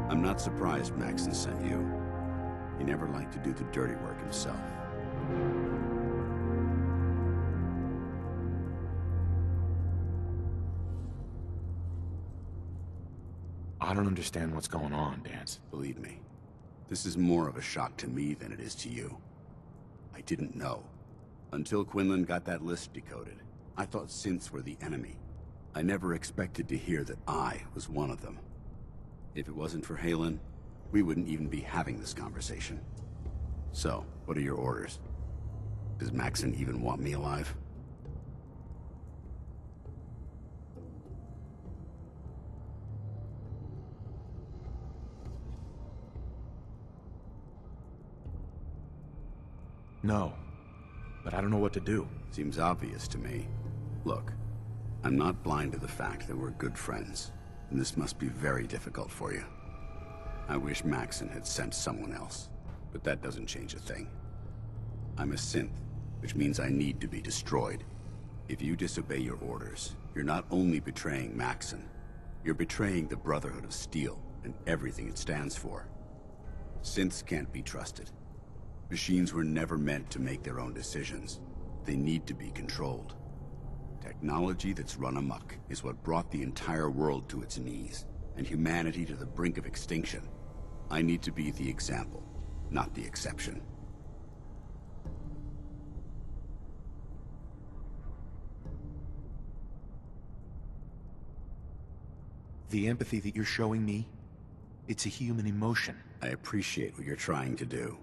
I'm not surprised Maxon sent you. He never liked to do the dirty work himself. I don't understand what's going on, Danse. Believe me, this is more of a shock to me than it is to you. I didn't know. Until Quinlan got that list decoded, I thought synths were the enemy. I never expected to hear that I was one of them. If it wasn't for Halen, we wouldn't even be having this conversation. So, what are your orders? Does Maxon even want me alive? No, but I don't know what to do. Seems obvious to me. Look, I'm not blind to the fact that we're good friends, and this must be very difficult for you. I wish Maxon had sent someone else, but that doesn't change a thing. I'm a synth, which means I need to be destroyed. If you disobey your orders, you're not only betraying Maxon, you're betraying the Brotherhood of Steel and everything it stands for. Synths can't be trusted. Machines were never meant to make their own decisions. They need to be controlled. Technology that's run amok is what brought the entire world to its knees, and humanity to the brink of extinction. I need to be the example, not the exception. The empathy that you're showing me, it's a human emotion. I appreciate what you're trying to do,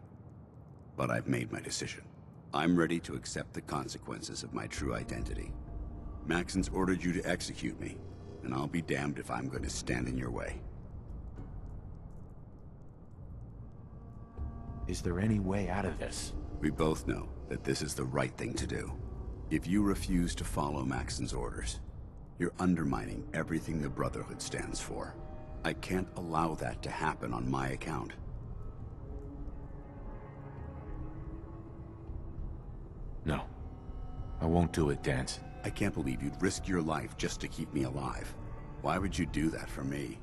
but I've made my decision. I'm ready to accept the consequences of my true identity. Maxon's ordered you to execute me, and I'll be damned if I'm going to stand in your way. Is there any way out of this? We both know that this is the right thing to do. If you refuse to follow Maxon's orders, you're undermining everything the Brotherhood stands for. I can't allow that to happen on my account. No. I won't do it, Danse. I can't believe you'd risk your life just to keep me alive. Why would you do that for me?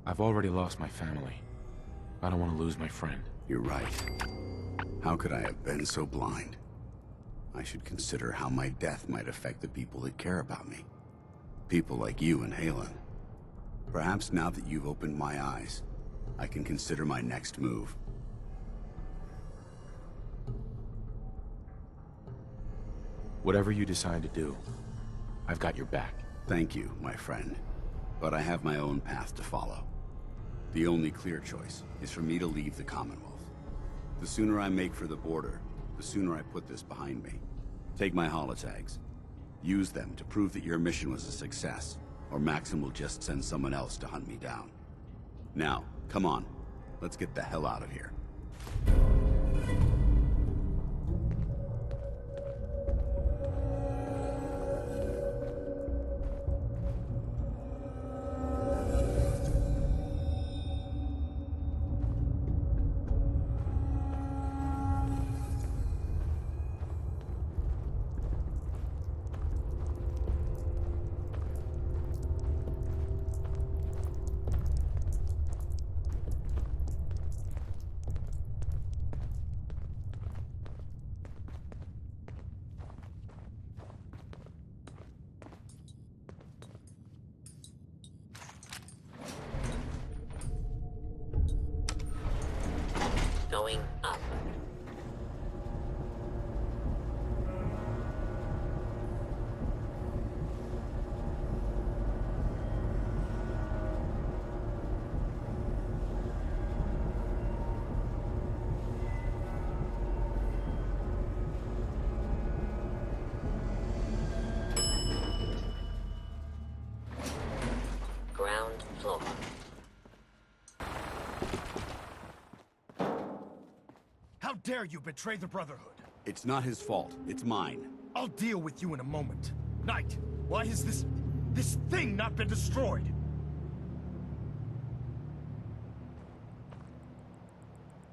I've already lost my family. I don't want to lose my friend. You're right. How could I have been so blind? I should consider how my death might affect the people that care about me. People like you and Halen. Perhaps now that you've opened my eyes, I can consider my next move. Whatever you decide to do, I've got your back. Thank you, my friend. But I have my own path to follow. The only clear choice is for me to leave the Commonwealth. The sooner I make for the border, the sooner I put this behind me. Take my holotags. Use them to prove that your mission was a success, or Maxon will just send someone else to hunt me down. Now, come on. Let's get the hell out of here. Going up. Ground floor. How dare you betray the Brotherhood? It's not his fault. It's mine. I'll deal with you in a moment. Knight, why has this thing not been destroyed?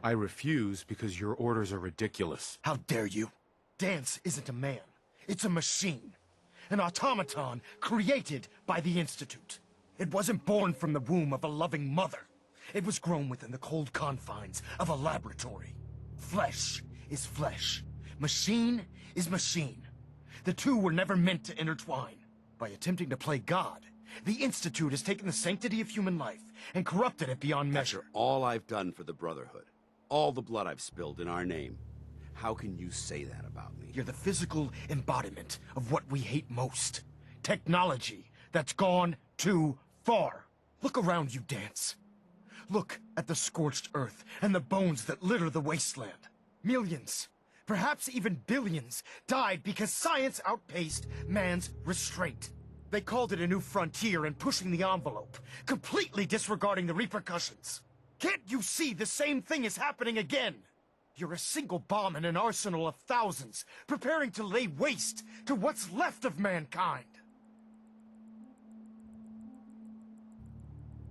I refuse because your orders are ridiculous. How dare you? Danse isn't a man. It's a machine. An automaton created by the Institute. It wasn't born from the womb of a loving mother. It was grown within the cold confines of a laboratory. Flesh is flesh. Machine is machine. The two were never meant to intertwine. By attempting to play God, the Institute has taken the sanctity of human life and corrupted it beyond measure. After all I've done for the Brotherhood, all the blood I've spilled in our name, how can you say that about me? You're the physical embodiment of what we hate most. Technology that's gone too far. Look around you, Danse. Look at the scorched earth and the bones that litter the wasteland. Millions, perhaps even billions, died because science outpaced man's restraint. They called it a new frontier and pushing the envelope, completely disregarding the repercussions. Can't you see the same thing is happening again? You're a single bomb in an arsenal of thousands, preparing to lay waste to what's left of mankind.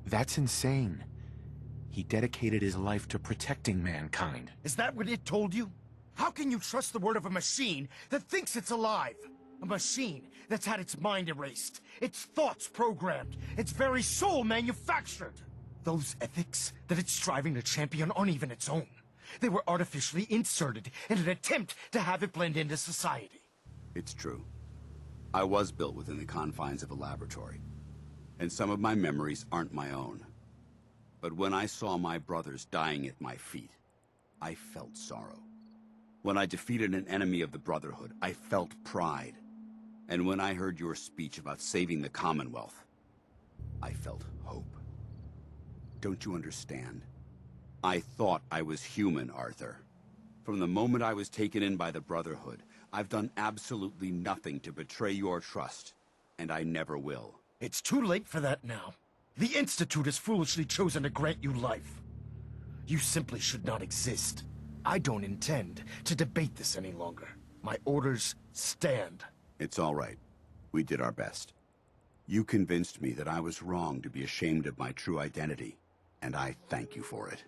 That's insane. He dedicated his life to protecting mankind. Is that what it told you? How can you trust the word of a machine that thinks it's alive? A machine that's had its mind erased, its thoughts programmed, its very soul manufactured. Those ethics that it's striving to champion aren't even its own. They were artificially inserted in an attempt to have it blend into society. It's true. I was built within the confines of a laboratory, and some of my memories aren't my own. But when I saw my brothers dying at my feet, I felt sorrow. When I defeated an enemy of the Brotherhood, I felt pride. And when I heard your speech about saving the Commonwealth, I felt hope. Don't you understand? I thought I was human, Arthur. From the moment I was taken in by the Brotherhood, I've done absolutely nothing to betray your trust, and I never will. It's too late for that now. The Institute has foolishly chosen to grant you life. You simply should not exist. I don't intend to debate this any longer. My orders stand. It's all right. We did our best. You convinced me that I was wrong to be ashamed of my true identity, and I thank you for it.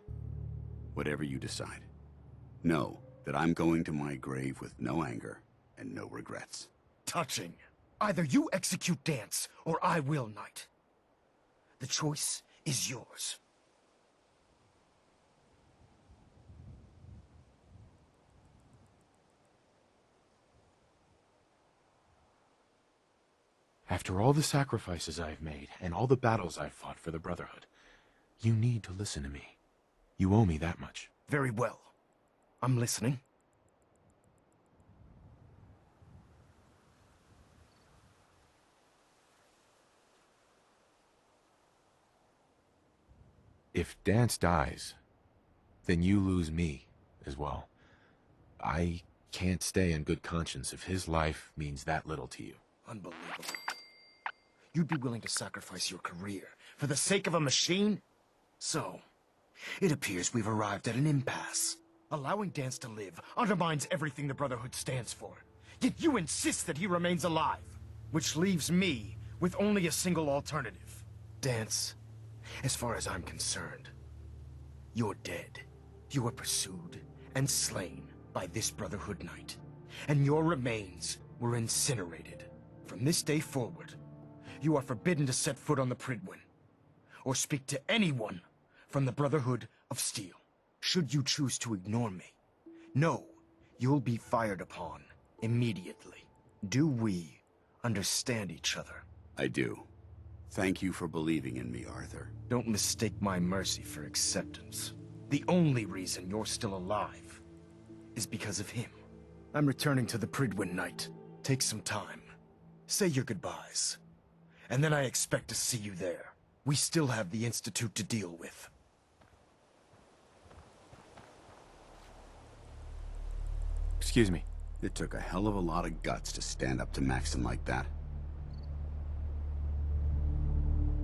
Whatever you decide, know that I'm going to my grave with no anger and no regrets. Touching. Either you execute Danse, or I will, Knight. The choice is yours. After all the sacrifices I've made, and all the battles I've fought for the Brotherhood, you need to listen to me. You owe me that much. Very well. I'm listening. If Danse dies, then you lose me as well. I can't stay in good conscience if his life means that little to you. Unbelievable. You'd be willing to sacrifice your career for the sake of a machine? So, it appears we've arrived at an impasse. Allowing Danse to live undermines everything the Brotherhood stands for. Yet you insist that he remains alive, which leaves me with only a single alternative. Danse, as far as I'm concerned, you're dead. You were pursued and slain by this Brotherhood Knight, and your remains were incinerated. From this day forward, you are forbidden to set foot on the Pridwin, or speak to anyone from the Brotherhood of Steel. Should you choose to ignore me, know you'll be fired upon immediately. Do we understand each other? I do. Thank you for believing in me, Arthur. Don't mistake my mercy for acceptance. The only reason you're still alive is because of him. I'm returning to the Pridwin Knight. Take some time. Say your goodbyes. And then I expect to see you there. We still have the Institute to deal with. Excuse me. It took a hell of a lot of guts to stand up to Maxim like that.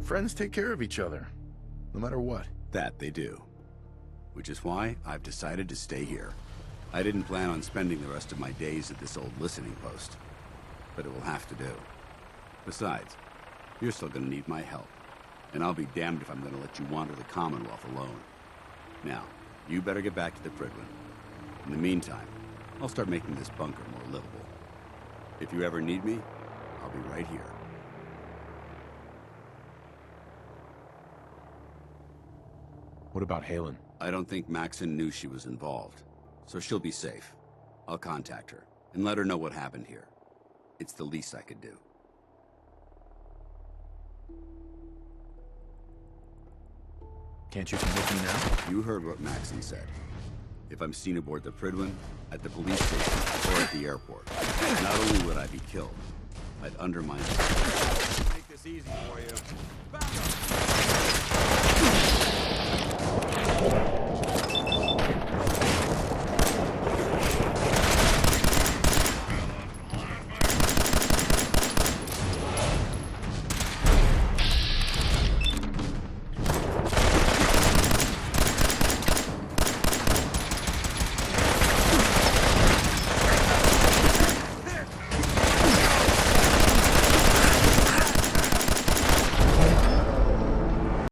Friends take care of each other, no matter what. That they do. Which is why I've decided to stay here. I didn't plan on spending the rest of my days at this old listening post, but it will have to do. Besides, you're still gonna need my help, and I'll be damned if I'm gonna let you wander the Commonwealth alone. Now, you better get back to the Pridwin. In the meantime, I'll start making this bunker more livable. If you ever need me, I'll be right here. What about Halen? I don't think Maxon knew she was involved, so she'll be safe. I'll contact her and let her know what happened here. It's the least I could do. Can't you come with me now? You heard what Maxon said. If I'm seen aboard the Prydwen, at the police station, or at the airport, not only would I be killed, I'd undermine it. Make this easy for you. Back up.